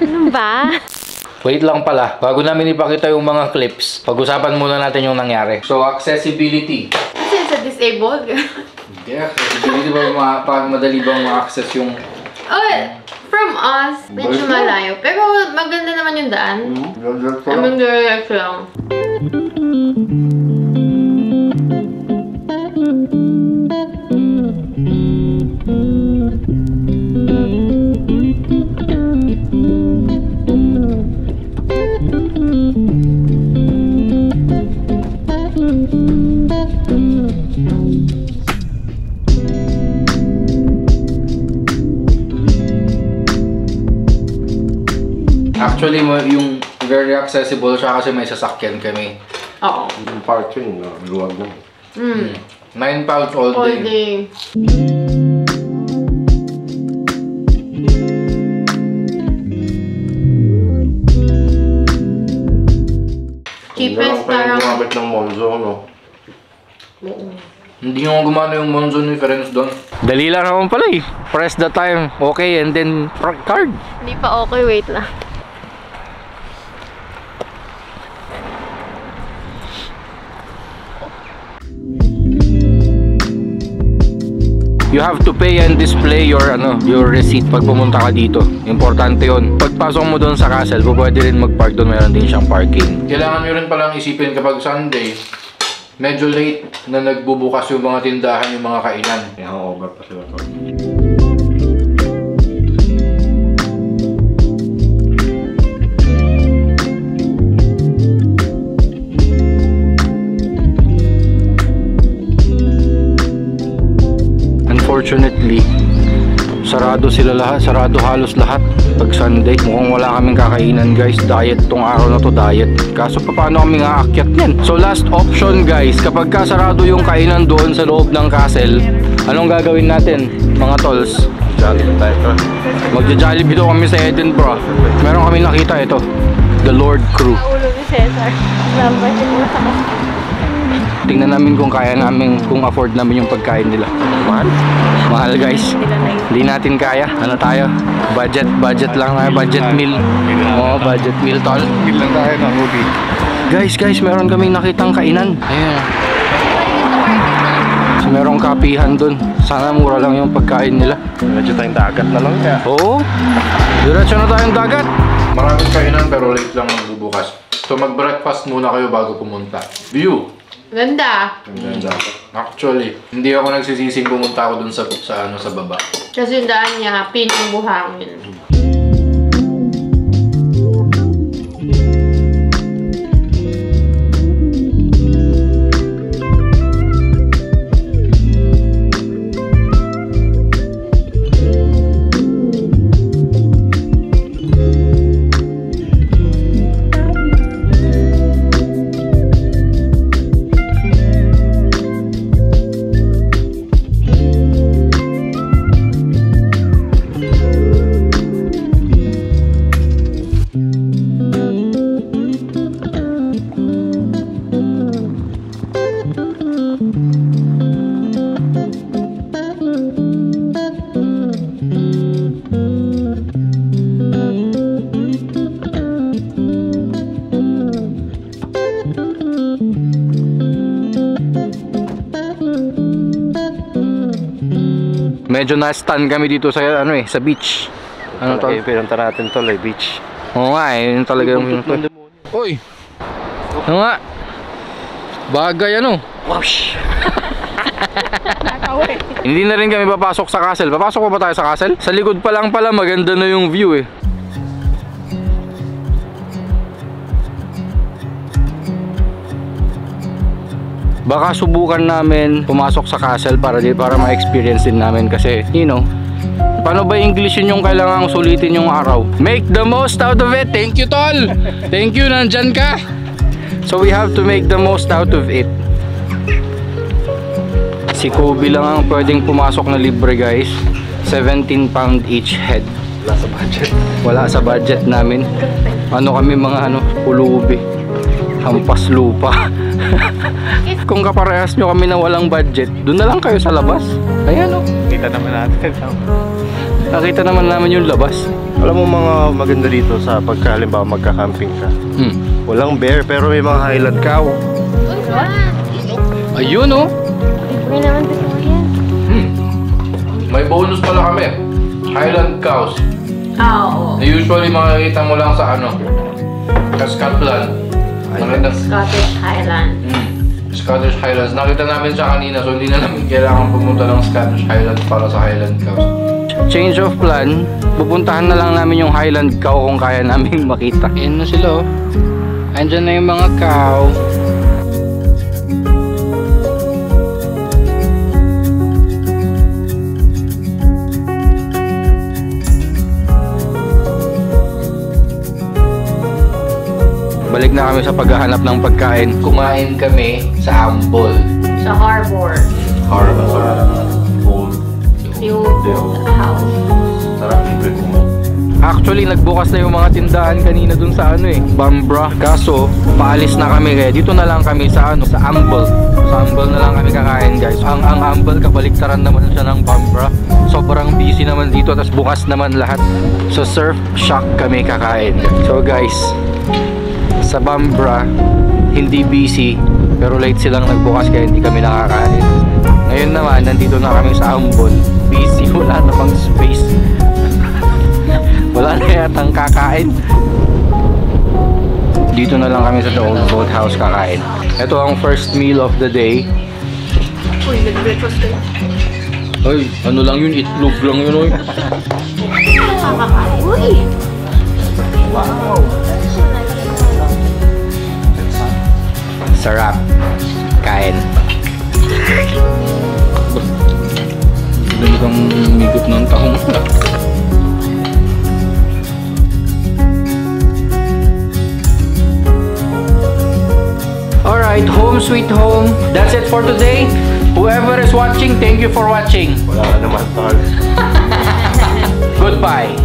Ano ba? Wait lang pala, bago namin ipakita yung mga clips, pag-usapan muna natin yung nangyari. So, accessibility. Kasi sa disabled? Hindi, accessibility ba madali bang ma-access yung... Oh, from us, medyo malayo. Pero maganda naman yung daan. I mean, direct lang. Actually, yung very accessible siya kasi may sasakyan kami. Oo. Yung parking, luwag na. 9 pounds all day. All day. Cheapest Parang parang... gumamit ng Monzo, no? Hindi nyo gumana yung Monzo difference doon. Dali lang naman pala eh. Press the time, okay, and then card. Hindi pa okay, wait lang. You have to pay and display your receipt pag pumunta ka dito. Importante yon. Pagpasok mo doon sa castle, pwede rin mag-park doon, mayroon din siyang parking. Kailangan nyo rin palang isipin kapag Sunday, medyo late na nagbubukas yung mga tindahan, yung mga kainan. Kaya over pa sila. Unfortunately, sarado sila lahat, sarado halos lahat pag Sunday. Mukhang wala kaming kakainan guys. Diet tong araw na to, diet. Kaso paano kami aakyat yan? So last option guys, kapag sarado yung kainan doon sa loob ng castle, anong gagawin natin mga tolls? Jollibee tayo. Magja-Jollibee daw kami sa Edinburgh. Meron kami nakita ito, The Lord Crew. Ulo ni Cesar. Nabasip mo sa Tingnan namin kung kaya namin, kung afford namin yung pagkain nila. Mahal? Mahal guys. Hindi natin kaya. Ano tayo? Budget lang tayo. Budget meal. Oo, budget meal tol. Meal lang tayo na, Ruby. Guys, meron kaming nakitang kainan. Ayan. So, merong kapihan dun. Sana mura lang yung pagkain nila. Medyo tayong dagat na lang kaya. Oo. Diretso na tayong dagat. Maraming kainan pero late lang magbubukas. So mag-breakfast muna kayo bago pumunta. View. Ganda. Ganda. Actually, hindi ako nagsisising pumunta ako dun sa baba. Kasi yung daan niya, pinyong buhangin. Medyo na-stun kami dito sa sa beach. Ano to? Pinunta natin to, beach. Oo nga yun talaga yung pinunta. Uy! Ano nga? Bagay ano? Whoosh! Hindi na rin kami papasok sa castle. Papasok pa ba tayo sa castle? Sa likod pa lang pala maganda na yung view eh. Baka subukan namin pumasok sa castle para ma-experience din namin kasi, you know, paano ba English yun yung kailangang sulitin yung araw? Make the most out of it. Thank you, tol. Thank you, nandyan ka. So we have to make the most out of it. Si Kobe lang ang pwedeng pumasok na libre guys. 17 pound each head. Wala sa budget. Wala sa budget namin. Ano kami mga pulubi. Hampas lupa. Kung kaparehas nyo kami na walang budget, doon na lang kayo sa labas. Ayan o. Kita naman natin. Nakita naman namin yung labas. Alam mo mga maganda dito sa pagka halimbawa magka-camping ka. Walang bear pero may mga Highland cow. Ayun oh. Libre naman dito yan. May bonus pala kami. Highland cows. Oo. Na usually makikita mo lang sa ano, sa Scotland. Scottish Highland. Scottish Highlands. Nakita namin siya kanina so hindi na namin kailangan pumunta ng Scottish Highlands para sa Highland cows. Change of plan. Pupuntahan na lang namin yung Highland cow kung kaya namin makita. Ayan na sila oh. Andyan na yung mga cow. Balik na kami sa paghahanap ng pagkain. Kumain kami sa Ambol. Sa harbor. Harbor. Yung house. Sarap libre mo. Actually, nagbukas na yung mga tindahan kanina dun sa ano eh, Bambra. Kaso, paalis na kami kaya dito na lang kami sa ano, sa Ambol. Sa Ambol na lang kami kakain guys. Ang Ambol, kabaliktaran naman siya ng Bambra. Sobrang busy naman dito, tapos bukas naman lahat. So, Surf Shack kami kakain. So guys, sa Bambra, hindi busy, pero late silang nagbukas kaya hindi kami nakakain. Ngayon naman, nandito na kami sa Ambon. Busy, wala namang space. Wala na yatang kakain. Dito na lang kami sa The Old Boathouse kakain. Ito ang first meal of the day. Uy, nag-breakfast kayo. Ay, ano lang yun? Itlog lang yun, oy. Nakakain. Uy! Wow! Sarap. Kain. Doon kang migot ng tahong. Alright, home sweet home. That's it for today. Whoever is watching, thank you for watching. Wala ka naman, tol. Goodbye.